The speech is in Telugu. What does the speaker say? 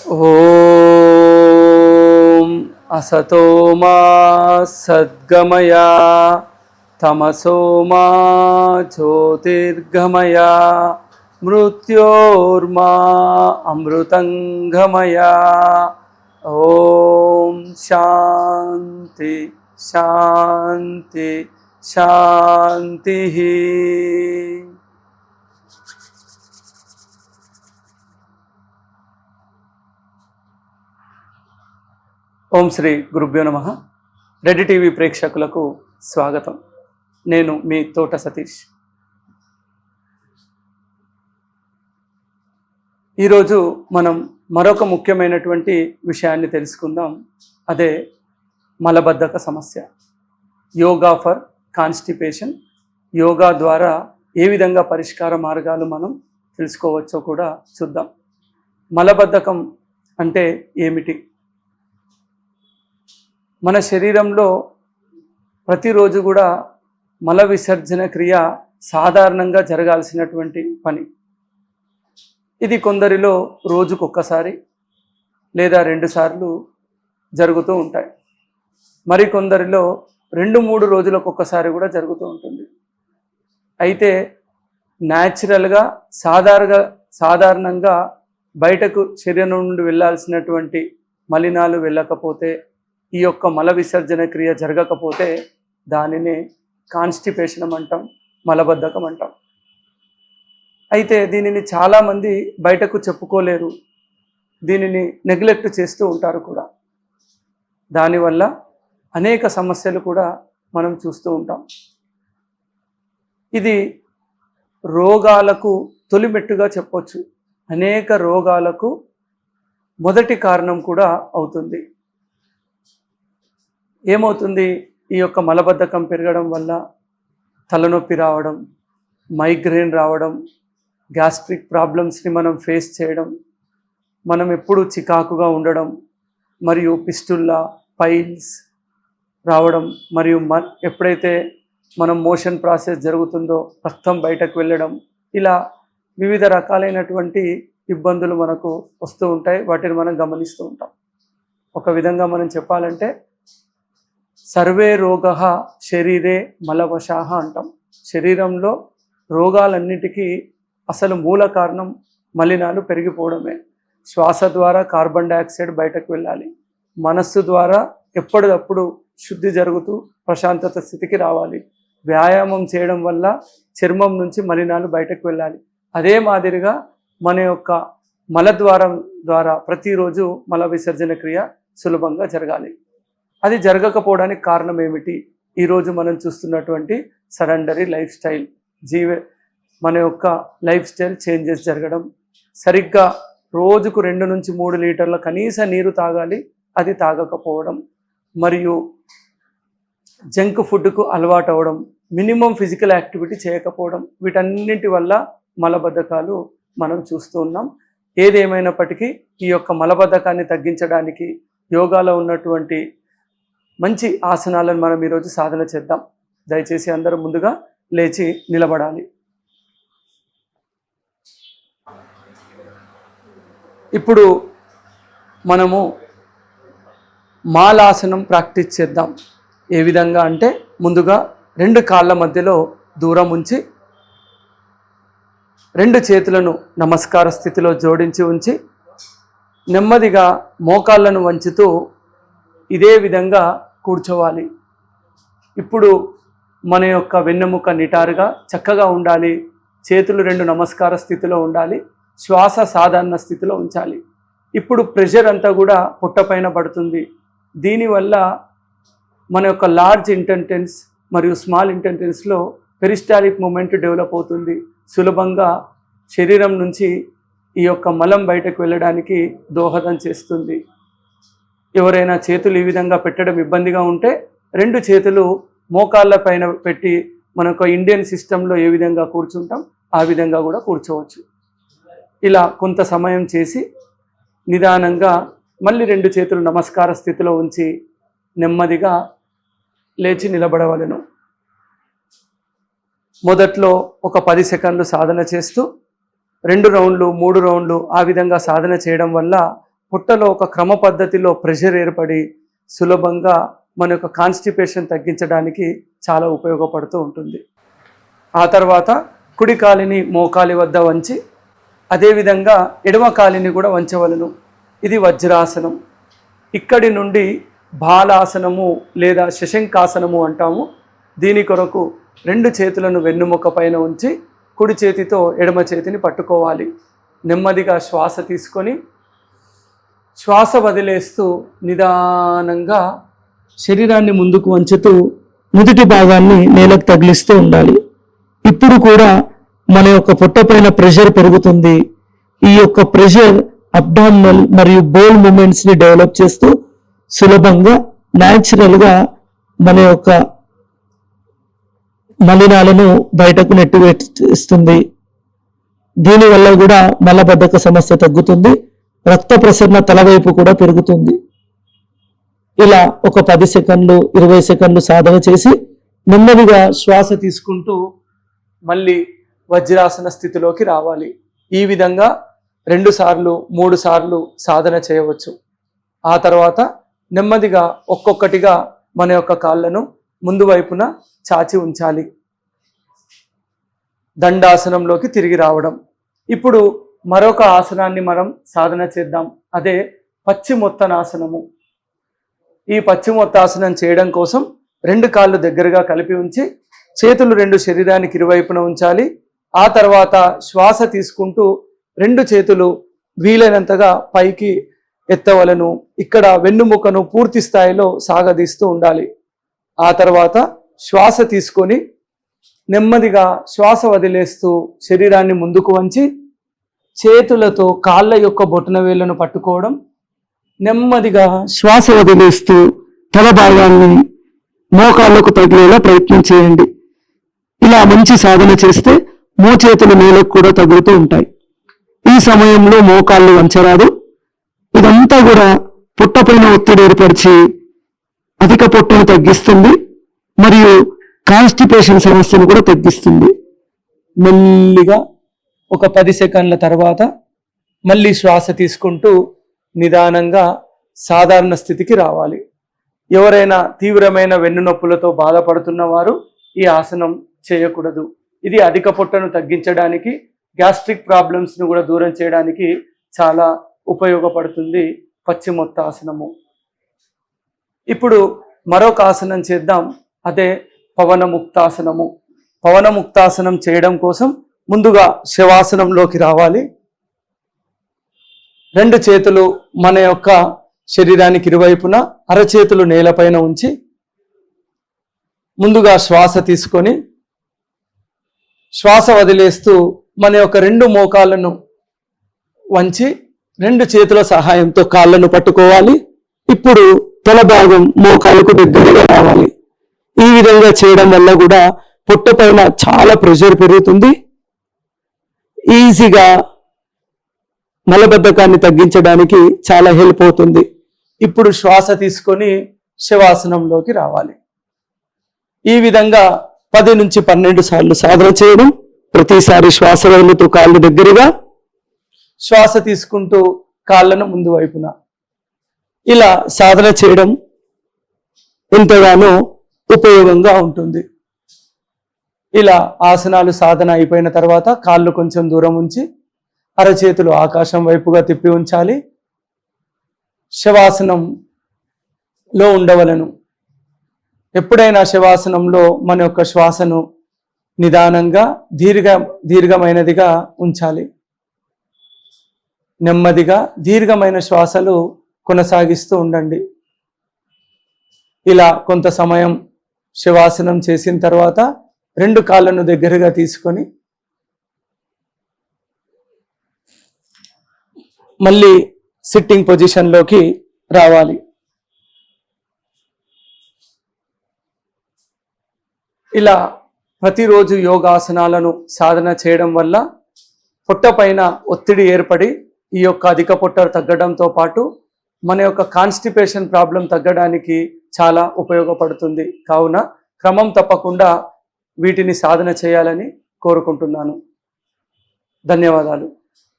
ఓం అసతో మా సద్గమయ తమసో మా జ్యోతిర్గమయ మృత్యోర్మా అమృతంగమయ. ఓం శాంతి శాంతి శాంతి. ఓం శ్రీ గురుభ్యో నమః. రెడ్డి టీవీ ప్రేక్షకులకు స్వాగతం. నేను మీ తోట సతీష్. ఈరోజు మనం మరొక ముఖ్యమైనటువంటి విషయాన్ని తెలుసుకుందాం. అదే మలబద్ధక సమస్య. Yoga for constipation. యోగా ద్వారా ఏ విధంగా పరిష్కార మార్గాలు మనం తెలుసుకోవచ్చో కూడా చూద్దాం. మలబద్ధకం అంటే ఏమిటి? మన శరీరంలో ప్రతిరోజు కూడా మల విసర్జన క్రియ సాధారణంగా జరగాల్సినటువంటి పని. ఇది కొందరిలో రోజుకొక్కసారి లేదా 2 సార్లు జరుగుతూ ఉంటాయి. మరికొందరిలో 2-3 రోజులకు ఒక్కసారి కూడా జరుగుతూ ఉంటుంది. అయితే న్యాచురల్గా సాధారణంగా బయటకు శరీరం నుండి వెళ్ళాల్సినటువంటి మలినాలు వెళ్ళకపోతే, ఈ యొక్క మల విసర్జన క్రియ జరగకపోతే దానిని కాన్స్టిపేషన్ అంటాం, మలబద్ధకం అంటాం. అయితే దీనిని చాలామంది బయటకు చెప్పుకోలేరు, దీనిని నెగ్లెక్ట్ చేస్తూ ఉంటారు కూడా. దానివల్ల అనేక సమస్యలు కూడా మనం చూస్తూ ఉంటాం. ఇది రోగాలకు తొలిమెట్టుగా చెప్పొచ్చు. అనేక రోగాలకు మొదటి కారణం కూడా అవుతుంది. ఏమవుతుంది? ఈ యొక్క మలబద్ధకం పెరగడం వల్ల తలనొప్పి రావడం, మైగ్రేన్ రావడం, గ్యాస్ట్రిక్ ప్రాబ్లమ్స్ని మనం ఫేస్ చేయడం, మనం ఎప్పుడు చికాకుగా ఉండడం, మరియు పిస్టుల్లా, పైల్స్ రావడం, మరియు ఎప్పుడైతే మనం మోషన్ ప్రాసెస్ జరుగుతుందో రక్తం బయటకు వెళ్ళడం, ఇలా వివిధ రకాలైనటువంటి ఇబ్బందులు మనకు వస్తూ ఉంటాయి. వాటిని మనం గమనిస్తూ ఉంటాం. ఒక విధంగా మనం చెప్పాలంటే సర్వే రోగః శరీరే మలవశాః అంటాం. శరీరంలో రోగాలన్నిటికీ అసలు మూల కారణం మలినాలు పెరిగిపోవడమే. శ్వాస ద్వారా కార్బన్ డైఆక్సైడ్ బయటకు వెళ్ళాలి. మనస్సు ద్వారా ఎప్పటికప్పుడు శుద్ధి జరుగుతూ ప్రశాంతత స్థితికి రావాలి. వ్యాయామం చేయడం వల్ల చర్మం నుంచి మలినాలు బయటకు వెళ్ళాలి. అదే మాదిరిగా మన యొక్క మలద్వారం ద్వారా ప్రతిరోజు మల విసర్జన క్రియ సులభంగా జరగాలి. అది జరగకపోవడానికి కారణం ఏమిటి? ఈరోజు మనం చూస్తున్నటువంటి సడెంటరీ లైఫ్ స్టైల్, మన యొక్క లైఫ్ స్టైల్ చేంజెస్ జరగడం, సరిగ్గా రోజుకు 2 నుంచి 3 లీటర్ల కనీస నీరు తాగాలి, అది తాగకపోవడం, మరియు జంక్ ఫుడ్కు అలవాటు అవ్వడం, మినిమం ఫిజికల్ యాక్టివిటీ చేయకపోవడం, వీటన్నింటి వల్ల మలబద్ధకాలు మనం చూస్తూ ఉన్నాం. ఏదేమైనప్పటికీ ఈ యొక్క మలబద్ధకాన్ని తగ్గించడానికి యోగాలో ఉన్నటువంటి మంచి ఆసనాలను మనం ఈరోజు సాధన చేద్దాం. దయచేసి అందరూ ముందుగా లేచి నిలబడాలి. ఇప్పుడు మనము మాలాసనం ప్రాక్టీస్ చేద్దాం. ఏ విధంగా అంటే, ముందుగా 2 కాళ్ళ మధ్యలో దూరం ఉంచి 2 చేతులను నమస్కార స్థితిలో జోడించి ఉంచి నెమ్మదిగా మోకాళ్ళను వంచుతూ ఇదే విధంగా కూర్చోవాలి. ఇప్పుడు మన యొక్క వెన్నెముక నిటారుగా చక్కగా ఉండాలి. చేతులు 2 నమస్కార స్థితిలో ఉండాలి. శ్వాస సాధారణ స్థితిలో ఉంచాలి. ఇప్పుడు ప్రెషర్ అంతా కూడా పొట్టపైన పడుతుంది. దీనివల్ల మన యొక్క లార్జ్ ఇంటెన్టెన్స్ మరియు స్మాల్ ఇంటెన్టెన్స్లో పెరిస్టాలిక్ మూమెంట్ డెవలప్ అవుతుంది. సులభంగా శరీరం నుంచి ఈ యొక్క మలం బయటకు వెళ్ళడానికి దోహదం చేస్తుంది. ఎవరైనా చేతులు ఈ విధంగా పెట్టడం ఇబ్బందిగా ఉంటే 2 చేతులు మోకాళ్ళ పైన పెట్టి మన యొక్క ఇండియన్ సిస్టంలో ఏ విధంగా కూర్చుంటాం ఆ విధంగా కూడా కూర్చోవచ్చు. ఇలా కొంత సమయం చేసి నిదానంగా మళ్ళీ 2 చేతులు నమస్కార స్థితిలో ఉంచి నెమ్మదిగా లేచి నిలబడవలెను. మొదట్లో ఒక 10 సెకండ్లు సాధన చేస్తూ 2 రౌండ్లు 3 రౌండ్లు ఆ విధంగా సాధన చేయడం వల్ల పొట్టలో ఒక క్రమ పద్ధతిలో ప్రెషర్ ఏర్పడి సులభంగా మన యొక్క కాన్స్టిపేషన్ తగ్గించడానికి చాలా ఉపయోగపడుతూ ఉంటుంది. ఆ తర్వాత కుడి కాలిని మోకాలి వద్ద వంచి అదేవిధంగా ఎడమ కాలిని కూడా వంచవలను. ఇది వజ్రాసనం. ఇక్కడి నుండి బాలాసనము లేదా శశంకాసనము అంటాము. దీని కొరకు 2 చేతులను వెన్నుముక పైన ఉంచి కుడి చేతితో ఎడమ చేతిని పట్టుకోవాలి. నెమ్మదిగా శ్వాస తీసుకొని శ్వాస వదిలేస్తూ నిదానంగా శరీరాన్ని ముందుకు వంచుతూ నుదుటి భాగాన్ని నేలకు తగిలిస్తూ ఉండాలి. ఇప్పుడు కూడా మన యొక్క పొట్టపైన ప్రెషర్ పెరుగుతుంది. ఈ యొక్క ప్రెషర్ అబ్డామినల్ మరియు బోల్ మూమెంట్స్ ని డెవలప్ చేస్తూ సులభంగా న్యాచురల్గా మన యొక్క మలినాలను బయటకు నెట్టివేస్తుంది. దీనివల్ల కూడా మలబద్ధక సమస్య తగ్గుతుంది. రక్త ప్రసరణ తలవైపు కూడా పెరుగుతుంది. ఇలా ఒక 10 సెకండ్లు 20 సెకండ్లు సాధన చేసి నెమ్మదిగా శ్వాస తీసుకుంటూ మళ్ళీ వజ్రాసన స్థితిలోకి రావాలి. ఈ విధంగా 2 సార్లు 3 సార్లు సాధన చేయవచ్చు. ఆ తర్వాత నెమ్మదిగా ఒక్కొక్కటిగా మన యొక్క కాళ్ళను ముందు వైపున చాచి ఉంచాలి. దండాసనంలోకి తిరిగి రావడం. ఇప్పుడు మరొక ఆసనాన్ని మనం సాధన చేద్దాం. అదే పశ్చిమోత్తానాసనము. ఈ పశ్చిమోత్తాసనం చేయడం కోసం 2 కాళ్ళు దగ్గరగా కలిపి ఉంచి చేతులు 2 శరీరానికి ఇరువైపున ఉంచాలి. ఆ తర్వాత శ్వాస తీసుకుంటూ 2 చేతులు వీలైనంతగా పైకి ఎత్తవలను. ఇక్కడ వెన్నుముకను పూర్తి స్థాయిలో సాగదీస్తూ ఉండాలి. ఆ తర్వాత శ్వాస తీసుకొని నెమ్మదిగా శ్వాస వదిలేస్తూ శరీరాన్ని ముందుకు వంచి చేతులతో కాళ్ళ యొక్క బొటన వేళ్లను పట్టుకోవడం. నెమ్మదిగా శ్వాస వదిలేస్తూ తల భాగాన్ని మోకాళ్ళకు తగిలేలా ప్రయత్నం చేయండి. ఇలా మంచి సాధన చేస్తే మోచేతుల నేలకు కూడా తగులుతూ ఉంటాయి. ఈ సమయంలో మోకాళ్ళు వంచరాదు. ఇదంతా కూడా పొట్టపైన ఒత్తిడి ఏర్పరిచి అధిక పొట్టను తగ్గిస్తుంది మరియు కాన్స్టిపేషన్ సమస్యను కూడా తగ్గిస్తుంది. మెల్లిగా ఒక 10 సెకండ్ల తర్వాత మళ్ళీ శ్వాస తీసుకుంటూ నిదానంగా సాధారణ స్థితికి రావాలి. ఎవరైనా తీవ్రమైన వెన్నునొప్పులతో బాధపడుతున్న వారు ఈ ఆసనం చేయకూడదు. ఇది అధిక పొట్టను తగ్గించడానికి, గ్యాస్ట్రిక్ ప్రాబ్లమ్స్ను కూడా దూరం చేయడానికి చాలా ఉపయోగపడుతుంది పశ్చిమోత్తాసనము. ఇప్పుడు మరొక ఆసనం చేద్దాం. అదే పవనముక్తాసనము. పవనముక్తాసనం చేయడం కోసం ముందుగా శవాసనంలోకి రావాలి. 2 చేతులు మన యొక్క శరీరానికి ఇరువైపున, అరచేతులు నేలపైన ఉంచి ముందుగా శ్వాస తీసుకొని శ్వాస వదిలేస్తూ మన యొక్క 2 మోకాళ్ళను వంచి 2 చేతుల సహాయంతో కాళ్ళను పట్టుకోవాలి. ఇప్పుడు తల భాగం మోకాళ్ళకు దగ్గరగా రావాలి. ఈ విధంగా చేయడం వల్ల కూడా పొట్ట పైన చాలా ప్రెషర్ పెరుగుతుంది. ఈజీగా మలబద్ధకాన్ని తగ్గించడానికి చాలా హెల్ప్ అవుతుంది. ఇప్పుడు శ్వాస తీసుకొని శవాసనంలోకి రావాలి. ఈ విధంగా 10 నుంచి 12 సార్లు సాధన చేయడం. ప్రతిసారి శ్వాస వదులుతూ కాళ్ళు దగ్గరగా, శ్వాస తీసుకుంటూ కాళ్ళను ముందు వైపున. ఇలా సాధన చేయడం ఎంతగానో ఉపయోగంగా ఉంటుంది. ఇలా ఆసనాలు సాధన అయిపోయిన తర్వాత కాళ్ళు కొంచెం దూరం ఉంచి అరచేతులు ఆకాశం వైపుగా తిప్పి ఉంచాలి. శవాసనంలో ఉండవలను. ఎప్పుడైనా శవాసనంలో మన యొక్క శ్వాసను నిదానంగా దీర్ఘమైనదిగా ఉంచాలి. నెమ్మదిగా దీర్ఘమైన శ్వాసలు కొనసాగిస్తూ ఉండండి. ఇలా కొంత సమయం శవాసనం చేసిన తర్వాత 2 కాళ్ళను దగ్గరగా తీసుకొని మళ్ళీ సిట్టింగ్ పొజిషన్లోకి రావాలి. ఇలా ప్రతిరోజు యోగాసనాలను సాధన చేయడం వల్ల పొట్ట పైన ఒత్తిడి ఏర్పడి ఈ యొక్క అధిక పొట్ట తగ్గడంతో పాటు మన యొక్క కాన్స్టిపేషన్ ప్రాబ్లం తగ్గడానికి చాలా ఉపయోగపడుతుంది. కావున క్రమం తప్పకుండా వీటిని సాధన చేయాలని కోరుకుంటున్నాను. ధన్యవాదాలు.